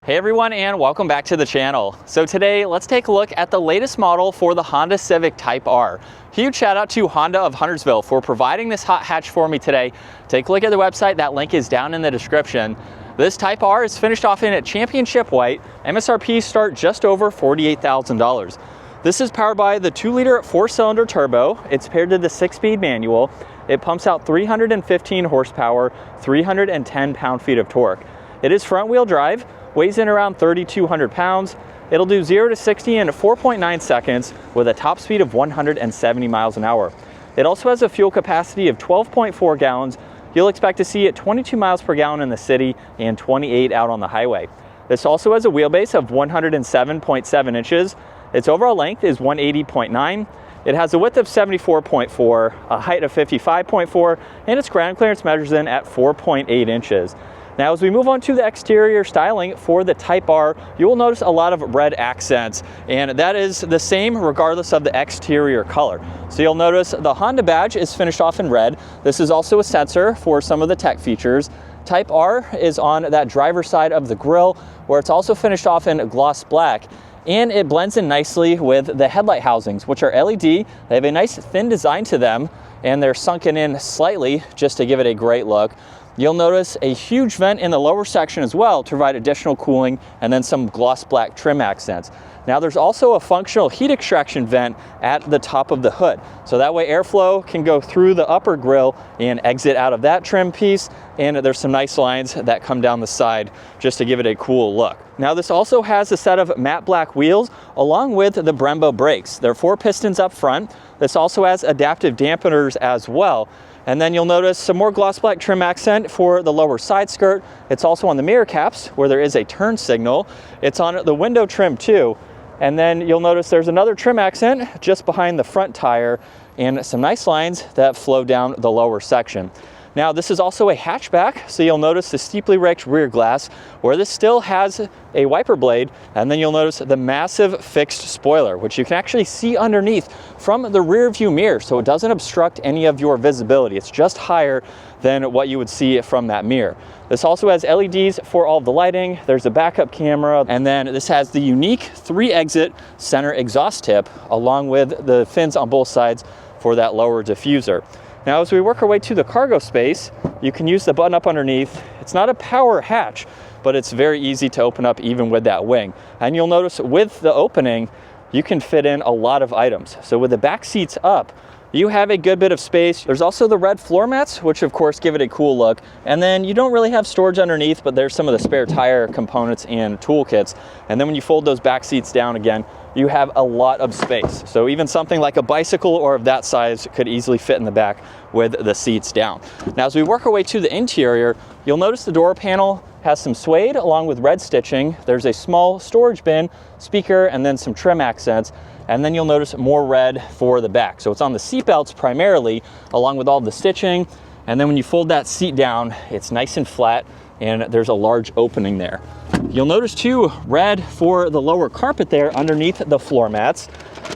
Hey everyone, and welcome back to the channel. So today, let's take a look at the latest model for the Honda Civic Type R. Huge shout out to Honda of Huntersville for providing this hot hatch for me today. Take a look at the website, that link is down in the description. This Type R is finished off in a championship white. MSRP start just over $48,000. This is powered by the 2-liter 4-cylinder turbo. It's paired to the 6-speed manual. It pumps out 315 horsepower, 310 pound-feet of torque. It is front-wheel drive, weighs in around 3,200 pounds. It'll do 0 to 60 in 4.9 seconds with a top speed of 170 miles an hour. It also has a fuel capacity of 12.4 gallons. You'll expect to see it 22 miles per gallon in the city and 28 out on the highway. This also has a wheelbase of 107.7 inches. Its overall length is 180.9. It has a width of 74.4, a height of 55.4, and its ground clearance measures in at 4.8 inches. Now, as we move on to the exterior styling for the Type R, you will notice a lot of red accents, and that is the same regardless of the exterior color. So you'll notice the Honda badge is finished off in red. This is also a sensor for some of the tech features. Type R is on that driver's side of the grille, where it's also finished off in gloss black. And it blends in nicely with the headlight housings, which are LED. They have a nice thin design to them, and they're sunken in slightly just to give it a great look. You'll notice a huge vent in the lower section as well to provide additional cooling, and then some gloss black trim accents. Now there's also a functional heat extraction vent at the top of the hood. So that way airflow can go through the upper grille and exit out of that trim piece. And there's some nice lines that come down the side just to give it a cool look. Now this also has a set of matte black wheels along with the Brembo brakes. There are 4 pistons up front. This also has adaptive dampeners as well. And then you'll notice some more gloss black trim accent for the lower side skirt. It's also on the mirror caps where there is a turn signal. It's on the window trim too. And then you'll notice there's another trim accent just behind the front tire and some nice lines that flow down the lower section. Now this is also a hatchback, so you'll notice the steeply raked rear glass where this still has a wiper blade, and then you'll notice the massive fixed spoiler, which you can actually see underneath from the rear view mirror, so it doesn't obstruct any of your visibility. It's just higher than what you would see from that mirror. This also has LEDs for all the lighting. There's a backup camera, and then this has the unique 3-exit center exhaust tip along with the fins on both sides for that lower diffuser. Now, as we work our way to the cargo space, you can use the button up underneath. It's not a power hatch, but it's very easy to open up even with that wing. And you'll notice with the opening, you can fit in a lot of items. So with the back seats up, you have a good bit of space. There's also the red floor mats, which of course give it a cool look. And then you don't really have storage underneath, but there's some of the spare tire components and toolkits. And then when you fold those back seats down again, you have a lot of space. So even something like a bicycle or of that size could easily fit in the back with the seats down. Now, as we work our way to the interior, you'll notice the door panel has some suede along with red stitching. There's a small storage bin, speaker, and then some trim accents. And then you'll notice more red for the back. So it's on the seat belts primarily, along with all the stitching. And then when you fold that seat down, it's nice and flat, and there's a large opening there. You'll notice too, red for the lower carpet there underneath the floor mats.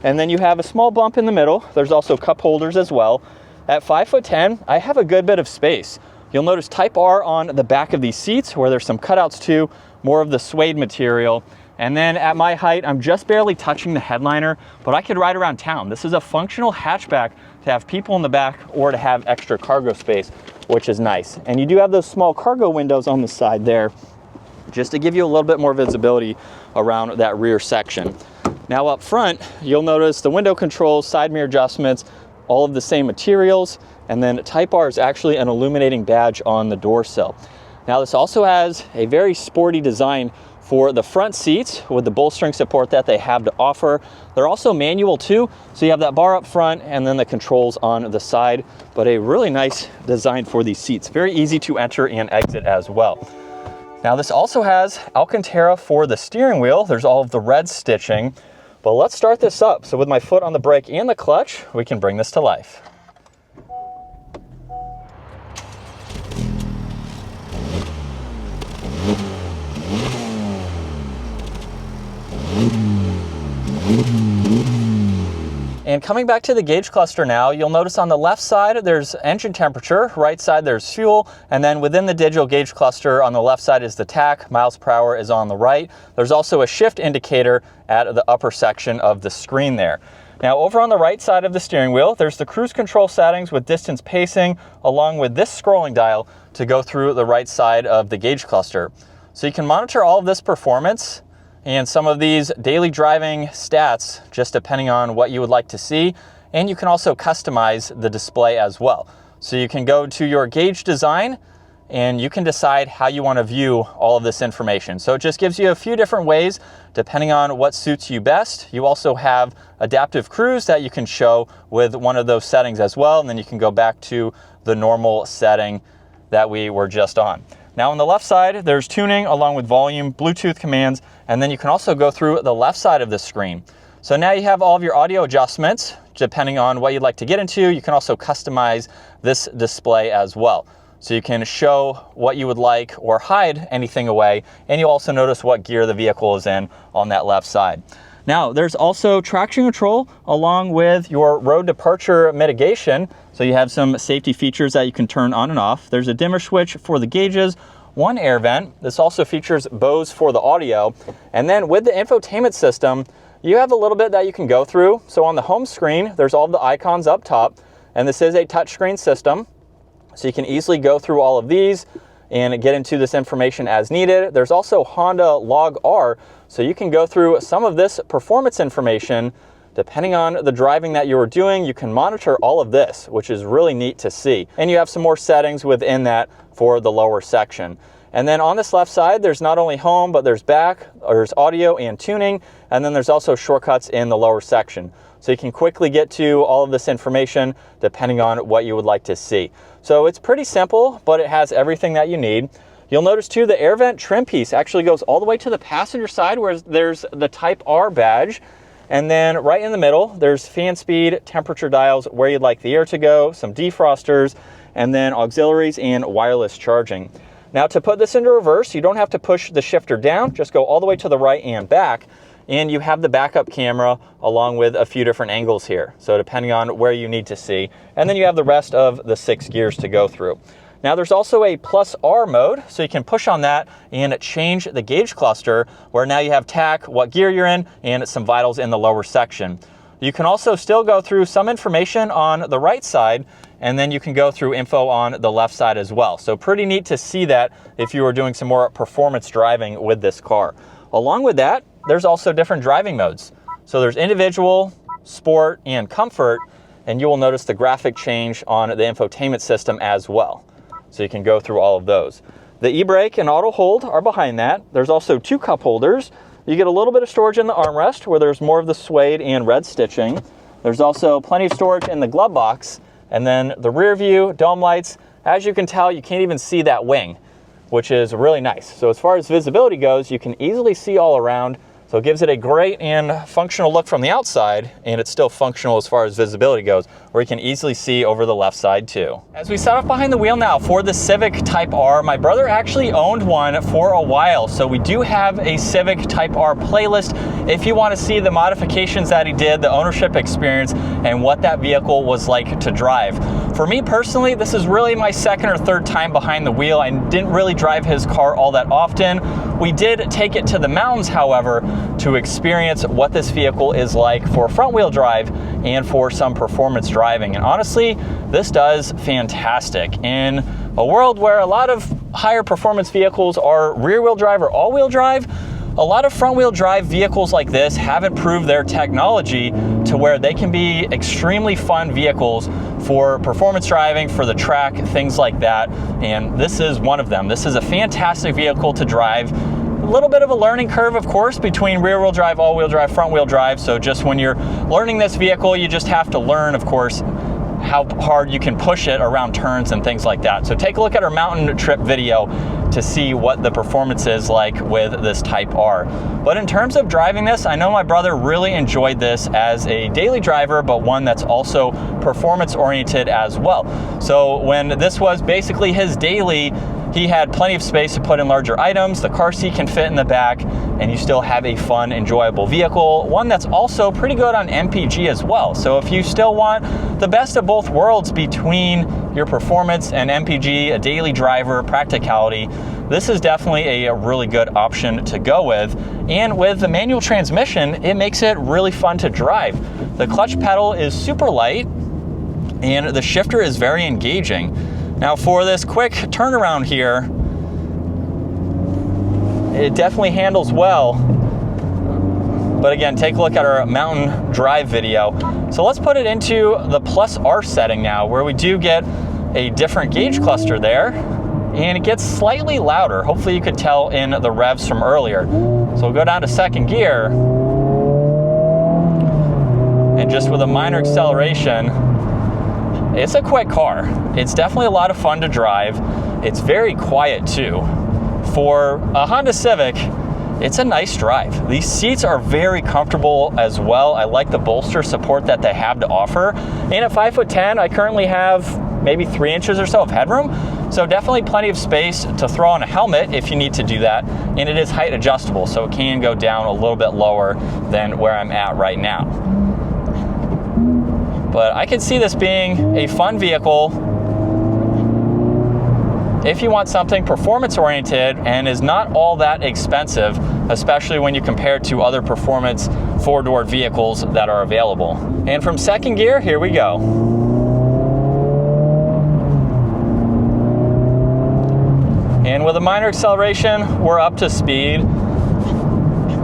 And then you have a small bump in the middle. There's also cup holders as well. At 5'10", I have a good bit of space. You'll notice Type R on the back of these seats where there's some cutouts too, more of the suede material. And then at my height, I'm just barely touching the headliner, but I could ride around town. This is a functional hatchback to have people in the back or to have extra cargo space, which is nice. And you do have those small cargo windows on the side there, just to give you a little bit more visibility around that rear section. Now up front, you'll notice the window controls, side mirror adjustments, all of the same materials, and then Type R is actually an illuminating badge on the door sill. Now this also has a very sporty design for the front seats with the bolstering support that they have to offer. They're also manual too, so you have that bar up front and then the controls on the side, but a really nice design for these seats. Very easy to enter and exit as well. Now this also has Alcantara for the steering wheel. There's all of the red stitching, but let's start this up. So with my foot on the brake and the clutch, we can bring this to life. And coming back to the gauge cluster now, you'll notice on the left side there's engine temperature, right side there's fuel, and then within the digital gauge cluster on the left side is the tach, miles per hour is on the right. There's also a shift indicator at the upper section of the screen there. Now over on the right side of the steering wheel, there's the cruise control settings with distance pacing, along with this scrolling dial to go through the right side of the gauge cluster. So you can monitor all of this performance and some of these daily driving stats, just depending on what you would like to see. And you can also customize the display as well. So you can go to your gauge design and you can decide how you want to view all of this information. So it just gives you a few different ways depending on what suits you best. You also have adaptive cruise that you can show with one of those settings as well, and then you can go back to the normal setting that we were just on. Now on the left side, there's tuning along with volume, Bluetooth commands, and then you can also go through the left side of the screen. So now you have all of your audio adjustments, depending on what you'd like to get into. You can also customize this display as well. So you can show what you would like or hide anything away, and you'll also notice what gear the vehicle is in on that left side. Now, there's also traction control along with your road departure mitigation. So you have some safety features that you can turn on and off. There's a dimmer switch for the gauges, one air vent. This also features Bose for the audio. And then with the infotainment system, you have a little bit that you can go through. So on the home screen, there's all the icons up top, and this is a touchscreen system. So you can easily go through all of these and get into this information as needed. There's also Honda Log R, so you can go through some of this performance information. Depending on the driving that you are doing, you can monitor all of this, which is really neat to see. And you have some more settings within that for the lower section. And then on this left side, there's not only home, but there's back, there's audio and tuning, and then there's also shortcuts in the lower section. So you can quickly get to all of this information depending on what you would like to see. So it's pretty simple, but it has everything that you need. You'll notice too, the air vent trim piece actually goes all the way to the passenger side where there's the Type R badge. And then right in the middle, there's fan speed, temperature dials, where you'd like the air to go, some defrosters, and then auxiliaries and wireless charging. Now to put this into reverse, you don't have to push the shifter down, just go all the way to the right and back. And you have the backup camera along with a few different angles here. So depending on where you need to see. And then you have the rest of the 6 gears to go through. Now there's also a plus R mode, so you can push on that and change the gauge cluster, where now you have tach, what gear you're in, and some vitals in the lower section. You can also still go through some information on the right side, and then you can go through info on the left side as well. So pretty neat to see that if you were doing some more performance driving with this car. Along with that, there's also different driving modes. So there's individual, sport, and comfort, and you will notice the graphic change on the infotainment system as well. So you can go through all of those. The e-brake and auto hold are behind that. There's also 2 cup holders. You get a little bit of storage in the armrest where there's more of the suede and red stitching. There's also plenty of storage in the glove box. And then the rear view, dome lights. As you can tell, you can't even see that wing, which is really nice. So as far as visibility goes, you can easily see all around. So it gives it a great and functional look from the outside, and it's still functional as far as visibility goes, where you can easily see over the left side too. As we set up behind the wheel now for the Civic Type R, my brother actually owned one for a while, so we do have a Civic Type R playlist if you want to see the modifications that he did, the ownership experience, and what that vehicle was like to drive. For me personally, this is really my 2nd or 3rd time behind the wheel. I didn't really drive his car all that often. We did take it to the mountains, however, to experience what this vehicle is like for front wheel drive and for some performance driving. And honestly, this does fantastic. In a world where a lot of higher performance vehicles are rear wheel drive or all wheel drive, a lot of front wheel drive vehicles like this have improved their technology to where they can be extremely fun vehicles for performance driving, for the track, things like that. And this is one of them. This is a fantastic vehicle to drive. A little bit of a learning curve, of course, between rear wheel drive, all wheel drive, front wheel drive. So just when you're learning this vehicle, you just have to learn, of course, how hard you can push it around turns and things like that. So take a look at our mountain trip video to see what the performance is like with this Type R. But in terms of driving this, I know my brother really enjoyed this as a daily driver, but one that's also performance oriented as well. So when this was basically his daily, he had plenty of space to put in larger items. The car seat can fit in the back, and you still have a fun, enjoyable vehicle, one that's also pretty good on MPG as well. So if you still want the best of both worlds between your performance and MPG, a daily driver, practicality, this is definitely a really good option to go with. And with the manual transmission, it makes it really fun to drive. The clutch pedal is super light, and the shifter is very engaging. Now for this quick turnaround here, it definitely handles well. But again, take a look at our mountain drive video. So let's put it into the plus R setting now, where we do get a different gauge cluster there, and it gets slightly louder. Hopefully you could tell in the revs from earlier. So we'll go down to second gear, and just with a minor acceleration, it's a quick car. It's definitely a lot of fun to drive. It's very quiet too. For a Honda Civic, it's a nice drive. These seats are very comfortable as well. I like the bolster support that they have to offer. And at 5'10", I currently have maybe 3 inches or so of headroom. So definitely plenty of space to throw on a helmet if you need to do that. And it is height adjustable, so it can go down a little bit lower than where I'm at right now. But I could see this being a fun vehicle if you want something performance oriented and is not all that expensive, especially when you compare it to other performance four-door vehicles that are available. And from second gear, here we go. And with a minor acceleration, we're up to speed.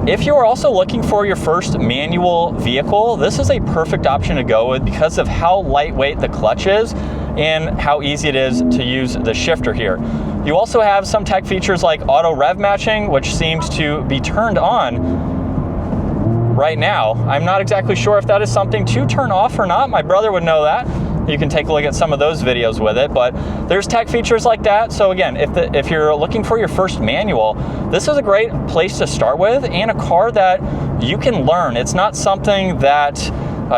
If you are also looking for your first manual vehicle, this is a perfect option to go with because of how lightweight the clutch is and how easy it is to use the shifter here. You also have some tech features like auto rev matching, which seems to be turned on right now. I'm not exactly sure if that is something to turn off or not. My brother would know that. You can take a look at some of those videos with it, but there's tech features like that. So again, if you're looking for your first manual, this is a great place to start with, and a car that you can learn. It's not something that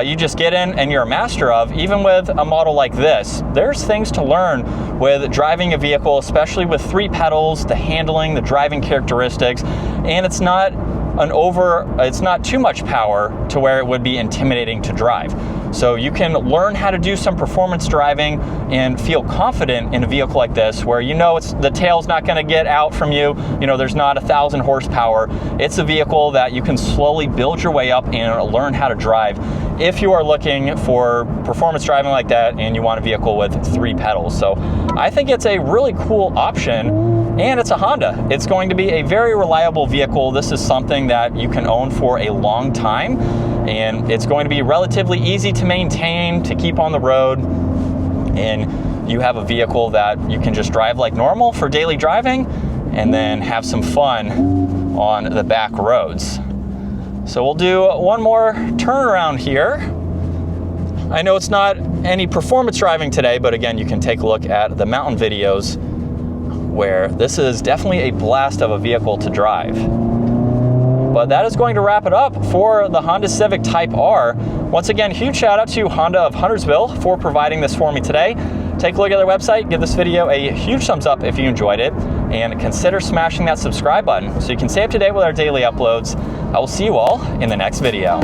you just get in and you're a master of. Even with a model like this, there's things to learn with driving a vehicle, especially with 3 pedals, the handling, the driving characteristics, and it's not too much power to where it would be intimidating to drive. So you can learn how to do some performance driving and feel confident in a vehicle like this, where you know the tail's not going to get out from you. You know, there's not 1,000 horsepower. It's a vehicle that you can slowly build your way up and learn how to drive if you are looking for performance driving like that and you want a vehicle with 3 pedals. So I think it's a really cool option. And it's a Honda. It's going to be a very reliable vehicle. This is something that you can own for a long time, and it's going to be relatively easy to maintain, to keep on the road, and you have a vehicle that you can just drive like normal for daily driving and then have some fun on the back roads. So we'll do one more turnaround here. I know it's not any performance driving today, but again, you can take a look at the mountain videos where this is definitely a blast of a vehicle to drive. But that is going to wrap it up for the Honda Civic Type R. Once again, huge shout out to Honda of Huntersville for providing this for me today. Take a look at their website, give this video a huge thumbs up if you enjoyed it, and consider smashing that subscribe button so you can stay up to date with our daily uploads. I will see you all in the next video.